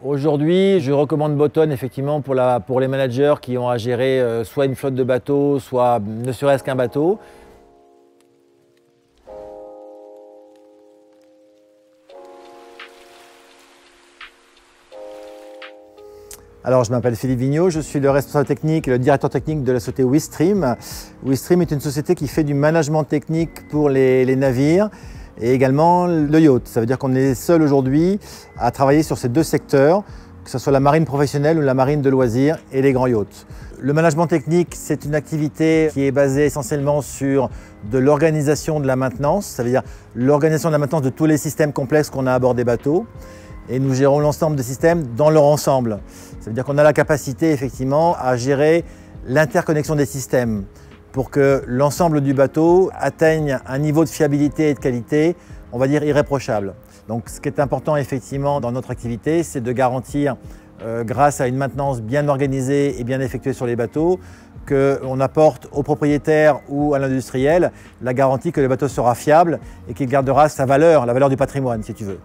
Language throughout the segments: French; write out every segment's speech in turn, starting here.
Aujourd'hui, je recommande Boton effectivement pour les managers qui ont à gérer soit une flotte de bateaux, soit ne serait-ce qu'un bateau. Alors, je m'appelle Philippe Vigneault, je suis le responsable technique et le directeur technique de la société Wistream. Wistream est une société qui fait du management technique pour les navires et également le yacht. Ça veut dire qu'on est seul aujourd'hui à travailler sur ces deux secteurs, que ce soit la marine professionnelle ou la marine de loisirs et les grands yachts. Le management technique, c'est une activité qui est basée essentiellement sur de l'organisation de la maintenance, ça veut dire l'organisation de la maintenance de tous les systèmes complexes qu'on a à bord des bateaux. Et nous gérons l'ensemble des systèmes dans leur ensemble. Ça veut dire qu'on a la capacité effectivement à gérer l'interconnexion des systèmes pour que l'ensemble du bateau atteigne un niveau de fiabilité et de qualité, on va dire, irréprochable. Donc ce qui est important effectivement dans notre activité, c'est de garantir, grâce à une maintenance bien organisée et bien effectuée sur les bateaux, qu'on apporte aux propriétaires ou à l'industriel la garantie que le bateau sera fiable et qu'il gardera sa valeur, la valeur du patrimoine si tu veux.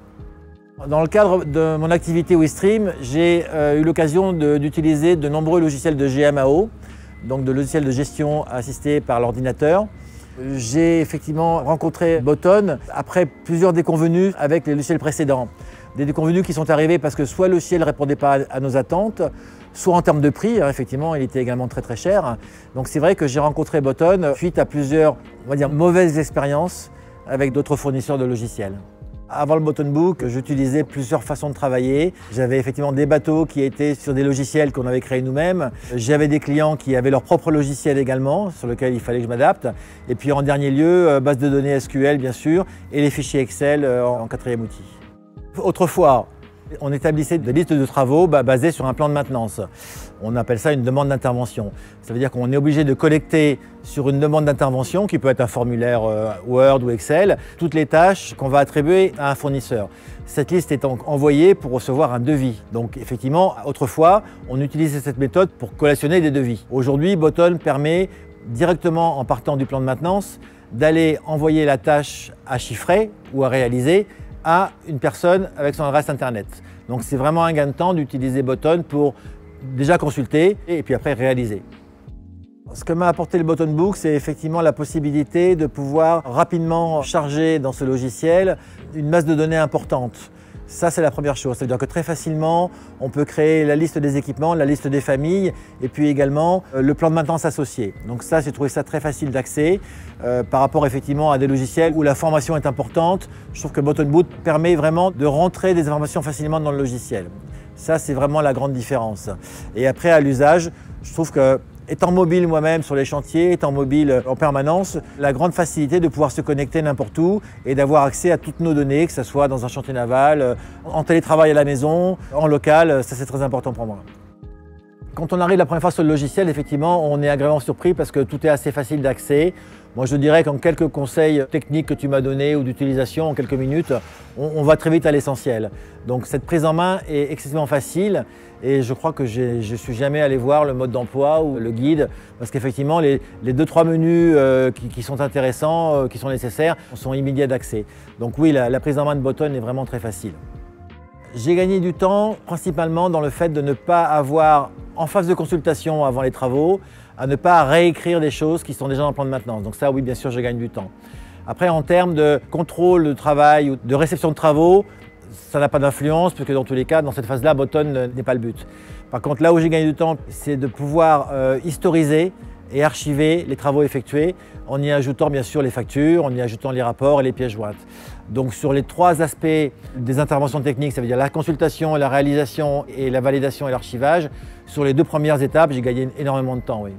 Dans le cadre de mon activité Wistream, j'ai eu l'occasion d'utiliser de nombreux logiciels de GMAO, donc de logiciels de gestion assistés par l'ordinateur. J'ai effectivement rencontré Boton après plusieurs déconvenues avec les logiciels précédents. Des déconvenues qui sont arrivées parce que soit le logiciel ne répondait pas à nos attentes, soit en termes de prix, effectivement, il était également très cher. Donc c'est vrai que j'ai rencontré Boton suite à plusieurs, on va dire, mauvaises expériences avec d'autres fournisseurs de logiciels. Avant le Boton Book, j'utilisais plusieurs façons de travailler. J'avais effectivement des bateaux qui étaient sur des logiciels qu'on avait créés nous-mêmes. J'avais des clients qui avaient leur propre logiciel également, sur lequel il fallait que je m'adapte. Et puis en dernier lieu, base de données SQL bien sûr, et les fichiers Excel en quatrième outil. Autrefois, on établissait des listes de travaux basées sur un plan de maintenance. On appelle ça une demande d'intervention. Ça veut dire qu'on est obligé de collecter sur une demande d'intervention, qui peut être un formulaire Word ou Excel, toutes les tâches qu'on va attribuer à un fournisseur. Cette liste est envoyée pour recevoir un devis. Donc effectivement, autrefois, on utilisait cette méthode pour collationner des devis. Aujourd'hui, Boton permet directement, en partant du plan de maintenance, d'aller envoyer la tâche à chiffrer ou à réaliser à une personne avec son adresse internet. Donc c'est vraiment un gain de temps d'utiliser Boton pour déjà consulter et puis après réaliser. Ce que m'a apporté le Boton Book, c'est effectivement la possibilité de pouvoir rapidement charger dans ce logiciel une masse de données importante. Ça, c'est la première chose. C'est-à-dire que très facilement, on peut créer la liste des équipements, la liste des familles et puis également le plan de maintenance associé. Donc ça, j'ai trouvé ça très facile d'accès par rapport effectivement à des logiciels où la formation est importante. Je trouve que Boton Book permet vraiment de rentrer des informations facilement dans le logiciel. Ça, c'est vraiment la grande différence. Et après, à l'usage, je trouve que étant mobile moi-même sur les chantiers, étant mobile en permanence, la grande facilité de pouvoir se connecter n'importe où et d'avoir accès à toutes nos données, que ce soit dans un chantier naval, en télétravail à la maison, en local, ça c'est très important pour moi. Quand on arrive la première fois sur le logiciel, effectivement, on est agréablement surpris parce que tout est assez facile d'accès. Moi, je dirais qu'en quelques conseils techniques que tu m'as donnés ou d'utilisation, en quelques minutes, on va très vite à l'essentiel. Donc cette prise en main est excessivement facile et je crois que je ne suis jamais allé voir le mode d'emploi ou le guide parce qu'effectivement, les 2-3 menus qui sont intéressants, qui sont nécessaires, sont immédiats d'accès. Donc oui, la prise en main de Boton est vraiment très facile. J'ai gagné du temps principalement dans le fait de ne pas avoir, en phase de consultation avant les travaux, à ne pas réécrire des choses qui sont déjà dans le plan de maintenance. Donc ça, oui, bien sûr, je gagne du temps. Après, en termes de contrôle de travail ou de réception de travaux, ça n'a pas d'influence, puisque dans tous les cas, dans cette phase-là, Boton n'est pas le but. Par contre, là où j'ai gagné du temps, c'est de pouvoir historiser et archiver les travaux effectués en y ajoutant bien sûr les factures, en y ajoutant les rapports et les pièces jointes. Donc sur les 3 aspects des interventions techniques, ça veut dire la consultation, la réalisation et la validation et l'archivage, sur les 2 premières étapes, j'ai gagné énormément de temps, oui.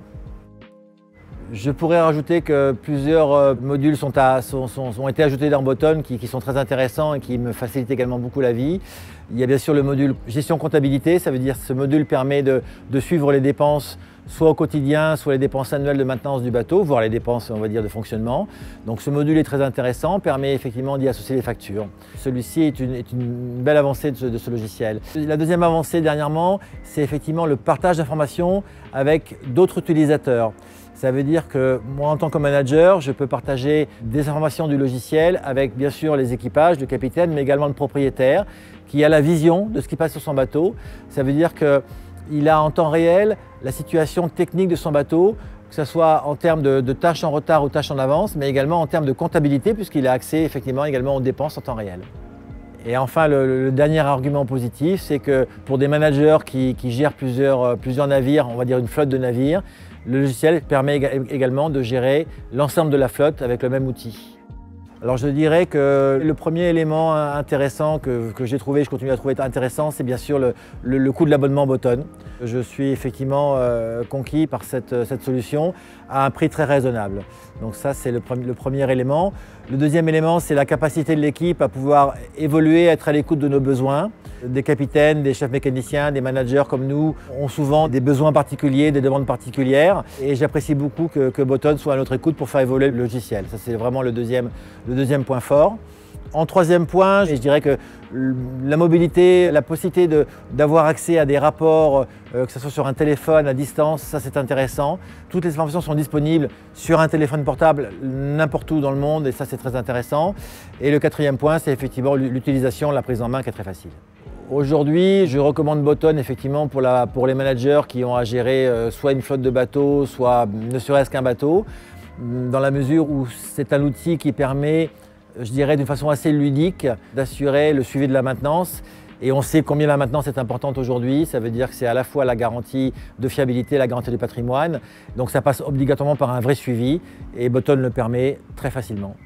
Je pourrais rajouter que plusieurs modules ont été ajoutés dans Boton qui sont très intéressants et qui me facilitent également beaucoup la vie. Il y a bien sûr le module gestion comptabilité, ça veut dire que ce module permet de suivre les dépenses soit au quotidien, soit les dépenses annuelles de maintenance du bateau, voire les dépenses, on va dire, de fonctionnement. Donc ce module est très intéressant, permet effectivement d'y associer les factures. Celui-ci est une belle avancée de ce logiciel. La deuxième avancée dernièrement, c'est effectivement le partage d'informations avec d'autres utilisateurs. Ça veut dire que moi, en tant que manager, je peux partager des informations du logiciel avec bien sûr les équipages, le capitaine, mais également le propriétaire. qui a la vision de ce qui passe sur son bateau. Ça veut dire qu'il a en temps réel la situation technique de son bateau, que ce soit en termes de tâches en retard ou tâches en avance, mais également en termes de comptabilité, puisqu'il a accès effectivement également aux dépenses en temps réel. Et enfin, le dernier argument positif, c'est que pour des managers qui gèrent plusieurs navires, on va dire une flotte de navires, le logiciel permet également de gérer l'ensemble de la flotte avec le même outil. Alors je dirais que le premier élément intéressant que j'ai trouvé, je continue à trouver intéressant, c'est bien sûr le coût de l'abonnement Boton. Je suis effectivement conquis par cette solution à un prix très raisonnable. Donc ça, c'est le premier élément. Le deuxième élément, c'est la capacité de l'équipe à pouvoir évoluer, être à l'écoute de nos besoins. Des capitaines, des chefs mécaniciens, des managers comme nous ont souvent des besoins particuliers, des demandes particulières. Et j'apprécie beaucoup que Boton soit à notre écoute pour faire évoluer le logiciel. Ça, c'est vraiment le deuxième point fort. En troisième point, je dirais que la mobilité, la possibilité d'avoir accès à des rapports, que ce soit sur un téléphone à distance, ça c'est intéressant. Toutes les informations sont disponibles sur un téléphone portable n'importe où dans le monde et ça c'est très intéressant. Et le quatrième point, c'est effectivement l'utilisation, la prise en main qui est très facile. Aujourd'hui, je recommande Boton effectivement pour les managers qui ont à gérer soit une flotte de bateaux, soit ne serait-ce qu'un bateau, dans la mesure où c'est un outil qui permet, je dirais d'une façon assez ludique, d'assurer le suivi de la maintenance. Et on sait combien la maintenance est importante aujourd'hui. Ça veut dire que c'est à la fois la garantie de fiabilité, la garantie du patrimoine. Donc ça passe obligatoirement par un vrai suivi et Boton le permet très facilement.